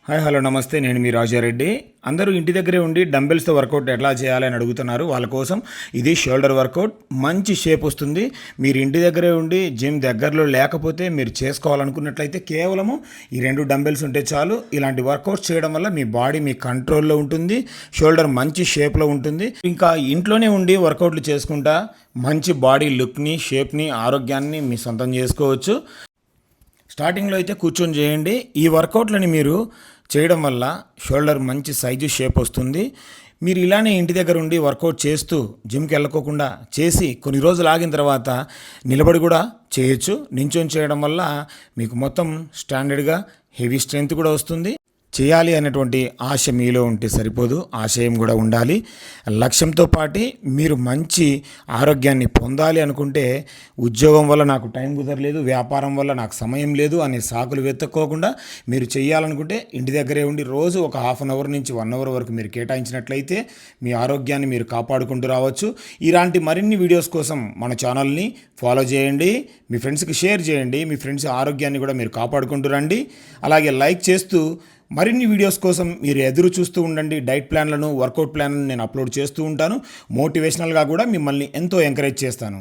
Hi hello నమస్తే, నేను మీ రాజారెడ్డి. అందరూ ఇంటి దగ్గరే ఉండి డంబెల్స్తో వర్కౌట్ ఎట్లా చేయాలని అడుగుతున్నారు. వాళ్ళ కోసం ఇది షోల్డర్ వర్కౌట్. మంచి షేప్ వస్తుంది. మీరు ఇంటి దగ్గరే ఉండి జిమ్ దగ్గరలో లేకపోతే మీరు చేసుకోవాలనుకున్నట్లయితే కేవలము ఈ 2 డంబెల్స్ ఉంటే చాలు. ఇలాంటి వర్కౌట్స్ చేయడం వల్ల మీ బాడీ మీ కంట్రోల్లో ఉంటుంది. షోల్డర్ మంచి షేప్లో ఉంటుంది. ఇంకా ఇంట్లోనే ఉండి వర్కౌట్లు చేసుకుంటా మంచి బాడీ లుక్ని, షేప్ని, ఆరోగ్యాన్ని మీ సొంతం చేసుకోవచ్చు. స్టార్టింగ్లో అయితే కూర్చొని చేయండి. ఈ వర్కౌట్లని మీరు చేయడం వల్ల షోల్డర్ మంచి సైజు షేప్ వస్తుంది. మీరు ఇలానే ఇంటి దగ్గర ఉండి వర్కౌట్ చేస్తూ జిమ్కి వెళ్ళకోకుండా చేసి కొన్ని రోజులు ఆగిన తర్వాత నిలబడి కూడా చేయొచ్చు. నించొని చేయడం వల్ల మీకు మొత్తం స్టాండర్డ్గా హెవీ స్ట్రెంగ్త్ కూడా వస్తుంది. చేయాలి అనేటువంటి ఆశ మీలో ఉంటే సరిపోదు, ఆశయం కూడా ఉండాలి. లక్ష్యంతో పాటు మీరు మంచి ఆరోగ్యాన్ని పొందాలి అనుకుంటే ఉద్యోగం వల్ల నాకు టైం కుదరలేదు, వ్యాపారం వల్ల నాకు సమయం లేదు అనే సాకులు వెతుక్కోకుండా మీరు చేయాలనుకుంటే ఇంటి దగ్గరే ఉండి రోజు ఒక హాఫ్ అన్ అవర్ నుంచి 1 అవర్ వరకు మీరు కేటాయించినట్లయితే మీ ఆరోగ్యాన్ని మీరు కాపాడుకుంటూ రావచ్చు. ఇలాంటి మరిన్ని వీడియోస్ కోసం మన ఛానల్ని ఫాలో చేయండి, మీ ఫ్రెండ్స్కి షేర్ చేయండి. మీ ఫ్రెండ్స్ ఆరోగ్యాన్ని కూడా మీరు కాపాడుకుంటూ రండి. అలాగే లైక్ చేస్తూ మరిన్ని వీడియోస్ కోసం మీరు ఎదురు చూస్తూ ఉండండి. డైట్ ప్లాన్లను, వర్కౌట్ ప్లాన్లను నేను అప్లోడ్ చేస్తూ ఉంటాను. మోటివేషనల్గా కూడా మిమ్మల్ని ఎంతో ఎంకరేజ్ చేస్తాను.